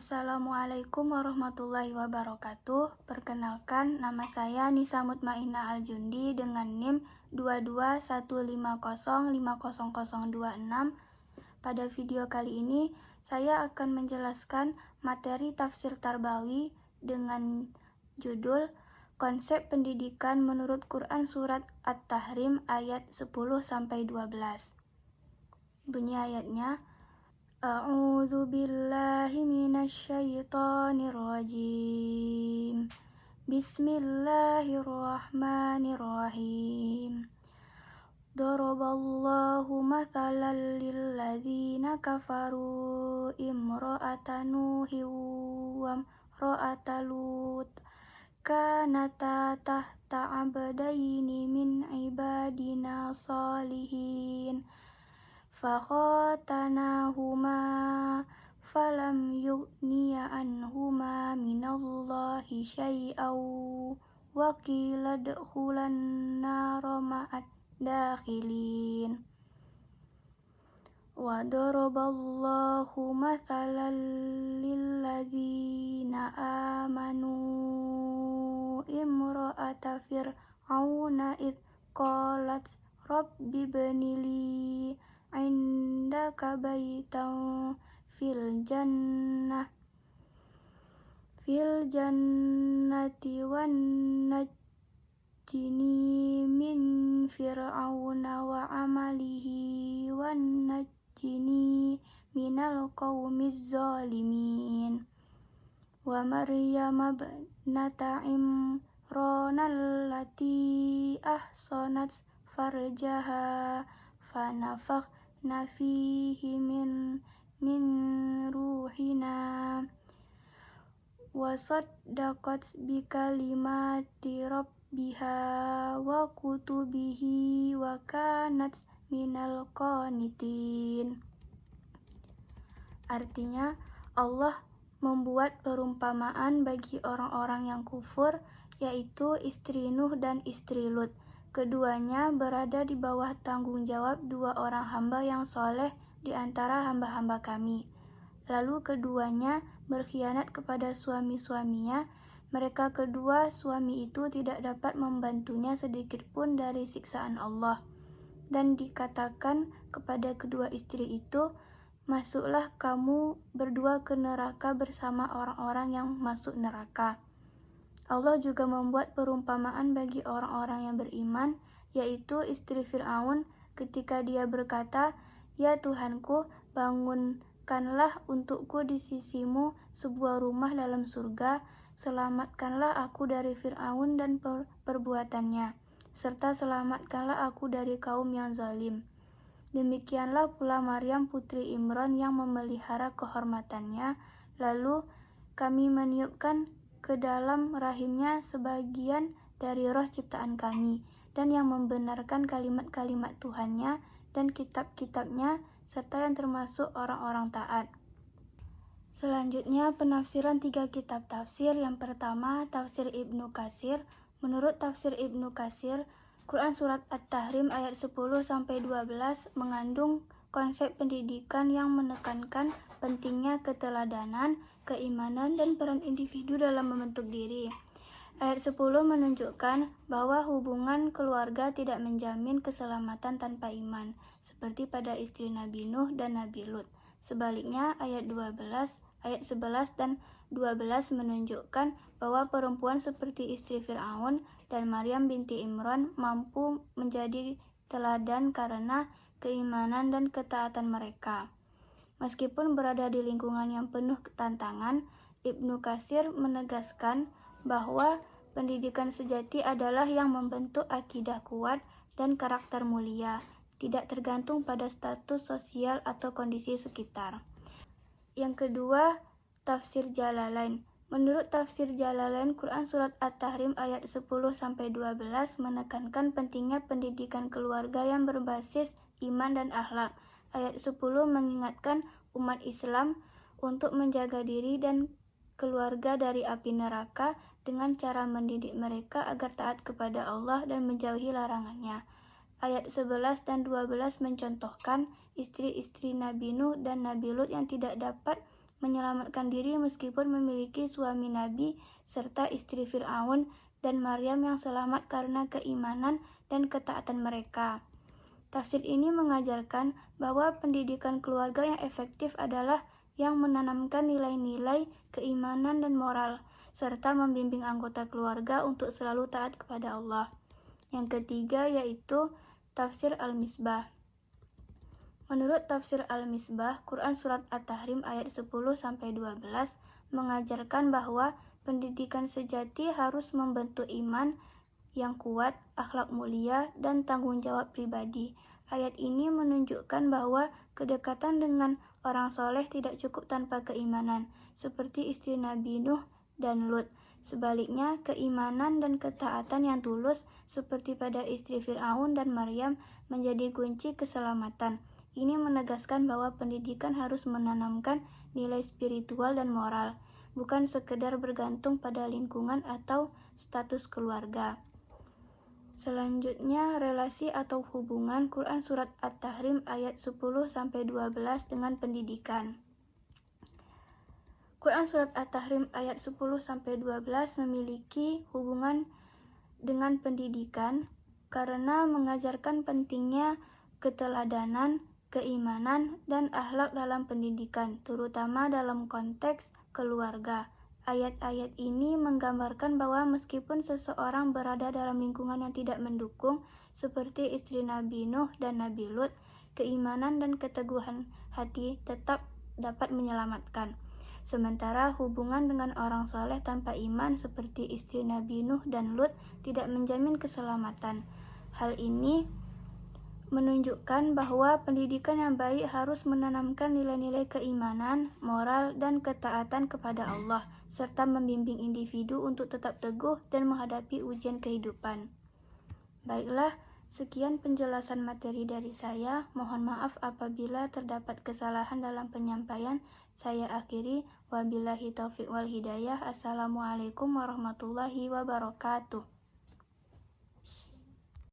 Assalamualaikum warahmatullahi wabarakatuh. Perkenalkan, nama saya Nisa Mutmainah Aljundi dengan NIM 22150500026. Pada video kali ini, saya akan menjelaskan materi tafsir Tarbawi dengan judul Konsep Pendidikan Menurut Quran Surat At-Tahrim ayat 10-12. Bunyi ayatnya, A'udzu billahi minasyaitonir rajim. Bismillahirrahmanirrahim. Daraballahu mathalan lilladzina kafaru imra'ata Nuhin wa imra'ata Lut kanata tahta abdaini min ibadina salihin fakhatanahuma falam yughniya anhuma minallahi syai'aw wa qila dkhulan nara ma'ad dakhilin. Wa daraballahu mathalan lilladzina amanu imra'ata fir'auna id qalat rabbi ibnili indaka baitan fil jannati wan najjini min fir'auna wa amalihi wan najjini minal qaumiz zalimin. Wa Maryam ibnata Imran allati ahsanat farjaha fanafakhna fihi min ruhina wa saddaqat bi kalimati rabbiha wa kutubihi wa kanat minal qanitin. Artinya, Allah membuat perumpamaan bagi orang-orang yang kufur, yaitu istri Nuh dan istri Lut. Keduanya berada di bawah tanggung jawab dua orang hamba yang soleh di antara hamba-hamba kami. Lalu keduanya berkhianat kepada suami-suaminya. Mereka kedua suami itu tidak dapat membantunya sedikit pun dari siksaan Allah. Dan dikatakan kepada kedua istri itu, masuklah kamu berdua ke neraka bersama orang-orang yang masuk neraka. Allah juga membuat perumpamaan bagi orang-orang yang beriman, yaitu istri Fir'aun ketika dia berkata, Ya Tuhanku, bangunkanlah untukku di sisimu sebuah rumah dalam surga, selamatkanlah aku dari Fir'aun dan perbuatannya, serta selamatkanlah aku dari kaum yang zalim. Demikianlah pula Maryam putri Imran yang memelihara kehormatannya, lalu kami meniupkan ke dalam rahimnya sebagian dari roh ciptaan kami, dan yang membenarkan kalimat-kalimat Tuhannya dan kitab-kitabnya, serta yang termasuk orang-orang taat. Selanjutnya, penafsiran 3 kitab tafsir. Yang pertama, tafsir Ibnu Katsir. Menurut tafsir Ibnu Katsir, Quran Surat At-Tahrim ayat 10-12 mengandung konsep pendidikan yang menekankan pentingnya keteladanan, keimanan, dan peran individu dalam membentuk diri. Ayat 10 menunjukkan bahwa hubungan keluarga tidak menjamin keselamatan tanpa iman, seperti pada istri Nabi Nuh dan Nabi Lut. Sebaliknya, ayat 11 dan 12 menunjukkan bahwa perempuan seperti istri Fir'aun dan Maryam binti Imran mampu menjadi teladan karena keimanan dan ketaatan mereka. Meskipun berada di lingkungan yang penuh tantangan, Ibnu Katsir menegaskan bahwa pendidikan sejati adalah yang membentuk akidah kuat dan karakter mulia, tidak tergantung pada status sosial atau kondisi sekitar. Yang kedua, tafsir Jalalain. Menurut tafsir Jalalain, Quran Surat At-Tahrim ayat 10-12 menekankan pentingnya pendidikan keluarga yang berbasis iman dan akhlak. Ayat 10 mengingatkan umat Islam untuk menjaga diri dan keluarga dari api neraka dengan cara mendidik mereka agar taat kepada Allah dan menjauhi larangannya. Ayat 11 dan 12 mencontohkan istri-istri Nabi Nuh dan Nabi Lut yang tidak dapat menyelamatkan diri meskipun memiliki suami Nabi serta istri Fir'aun dan Maryam yang selamat karena keimanan dan ketaatan mereka. Tafsir ini mengajarkan bahwa pendidikan keluarga yang efektif adalah yang menanamkan nilai-nilai keimanan dan moral, serta membimbing anggota keluarga untuk selalu taat kepada Allah. Yang ketiga yaitu Tafsir Al-Misbah. Menurut Tafsir Al-Misbah, Quran Surat At-Tahrim ayat 10-12 mengajarkan bahwa pendidikan sejati harus membentuk iman yang kuat, akhlak mulia, dan tanggung jawab pribadi. Ayat ini menunjukkan bahwa kedekatan dengan orang soleh tidak cukup tanpa keimanan, seperti istri Nabi Nuh dan Lut. Sebaliknya, keimanan dan ketaatan yang tulus, seperti pada istri Fir'aun dan Maryam, menjadi kunci keselamatan. Ini menegaskan bahwa pendidikan harus menanamkan nilai spiritual dan moral, bukan sekedar bergantung pada lingkungan atau status keluarga. Selanjutnya, relasi atau hubungan Quran Surat At-Tahrim ayat 10-12 dengan pendidikan. Quran Surat At-Tahrim ayat 10-12 memiliki hubungan dengan pendidikan karena mengajarkan pentingnya keteladanan, keimanan, dan akhlak dalam pendidikan, terutama dalam konteks keluarga. Ayat-ayat ini menggambarkan bahwa meskipun seseorang berada dalam lingkungan yang tidak mendukung, seperti istri Nabi Nuh dan Nabi Lut, keimanan dan keteguhan hati tetap dapat menyelamatkan. Sementara hubungan dengan orang soleh tanpa iman, seperti istri Nabi Nuh dan Lut, tidak menjamin keselamatan. Hal ini menunjukkan bahwa pendidikan yang baik harus menanamkan nilai-nilai keimanan, moral, dan ketaatan kepada Allah, serta membimbing individu untuk tetap teguh dan menghadapi ujian kehidupan. Baiklah, sekian penjelasan materi dari saya. Mohon maaf apabila terdapat kesalahan dalam penyampaian. Saya akhiri, wabillahi taufiq wal hidayah. Assalamualaikum warahmatullahi wabarakatuh.